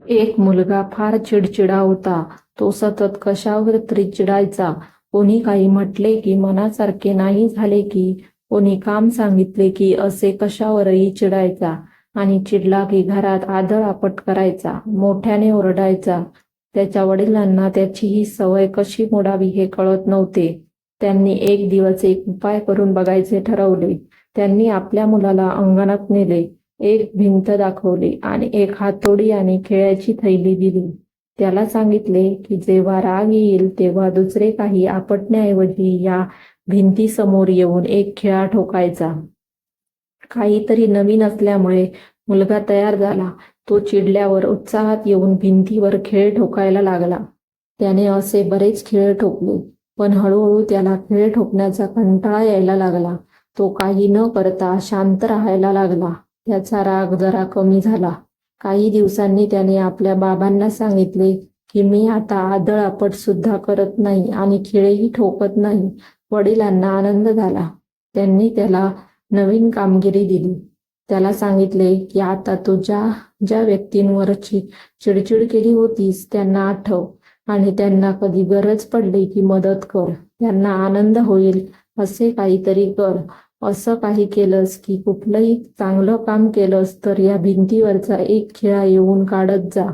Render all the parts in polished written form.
एक मुलगा फार चिडचिडा होता. तो सतत कशावर तरी चिडायचा. कोणी काही म्हटले की मनासारखे नाही झाले की, कोणी काम सांगितले की असे कशावरही चिडायचा आणि चिडला की घरात आदळआपट करायचा, मोठ्याने ओरडायचा. त्याच्या वडिलांना त्याची ही सवय कशी मोडावी हे कळत नव्हते. त्यांनी एक दिवस एक उपाय करून बघायचे ठरवले. त्यांनी आपल्या मुलाला अंगणात नेले. एक भिंत दाखवली आणि एक हातोडी आणि खेळाची थैली दिली. त्याला सांगितले की जेव्हा राग येईल तेव्हा दुसरे काही आपटण्याऐवजी या भिंतीसमोर येऊन एक खिळा ठोकायचा. काहीतरी नवीन असल्यामुळे मुलगा तयार झाला. तो चिडल्यावर उत्साहात येऊन भिंतीवर खेळ ठोकायला लागला. त्याने असे बरेच खेळ ठोकले, पण हळूहळू त्याला खेळ ठोकण्याचा कंटाळा यायला लागला. तो काही न करता शांत राहायला लागला. त्याचा राग जरा कमी झाला. काही दिवसांनी त्याने आपल्या बाबांना सांगितले की मी आता आदळआपट सुद्धा करत नाही आणि खेळही ठोकत नाही. वडिलांना आनंद झाला. त्यांनी त्याला नवीन कामगिरी दिली. त्याला सांगितले की आता तू ज्या ज्या व्यक्तींवरची चिडचिड केली होतीस त्यांना आठव आणि त्यांना कधी गरज पडली की मदत कर. त्यांना आनंद होईल असे काहीतरी कर. असं काही केलंस की कुठलंही चांगलं काम केलंस तर या भिंतीवरचा एक खिळा येऊन काढत जा.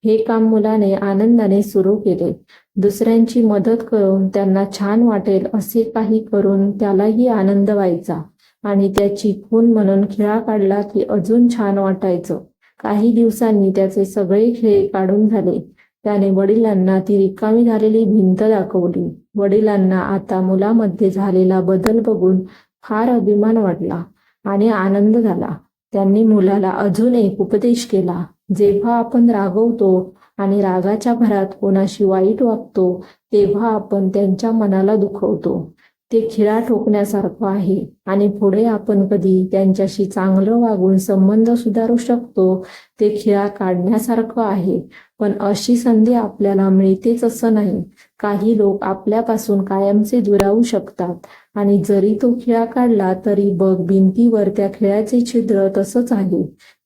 हे काम मुलाने आनंदाने सुरू केले. दुसऱ्यांची मदत करून त्यांना छान वाटेल असे काही करून त्यालाही आनंद व्हायचा आणि त्याची खूण म्हणून खिळा काढला की अजून छान वाटायचं. काही दिवसांनी त्याचे सगळे खेळ काढून झाले. त्याने वडिलांना ती रिकामी झालेली भिंत दाखवली. वडिलांना आता मुलामध्ये झालेला बदल बघून फार अभिमान वाटला आणि आनंद झाला. त्यांनी मुलाला अजून एक उपदेश केला. जेव्हा आपण रागवतो आणि रागाच्या भरात कोणाशी वाईट वागतो तेव्हा आपण त्यांच्या मनाला दुखवतो. ते खिळा ठोकण्यासारखं आहे आणि पुढे आपण कधी त्यांच्याशी चांगलं वागून संबंध सुधारू शकतो. ते खिळा काढण्यासारखं आहे, पण अशी संधी आपल्याला मिळतेच असं नाही. काही लोक आपल्यापासून कायमचे दुरावू शकतात आणि जरी तो खिळा काढला तरी बघ भिंतीवर त्या खिळ्याचे छिद्र तसंच आहे.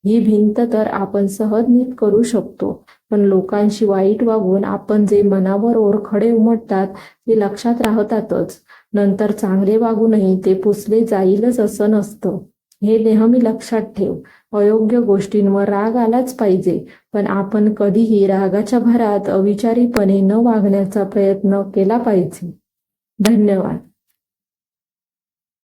ही भिंत तर आपण सहज नीट करू शकतो, पण लोकांशी वाईट वागून आपण जे मनावर ओरखडे उमटतात ते लक्षात राहतातच. नंतर चांगले वागूनही ते पुसले जाईलच असं नसतं. हे नेहमी लक्षात ठेव. अयोग्य गोष्टींवर राग आलाच पाहिजे, पण आपण कधीही रागाच्या भरात अविचारीपणे न वागण्याचा प्रयत्न केला पाहिजे. धन्यवाद.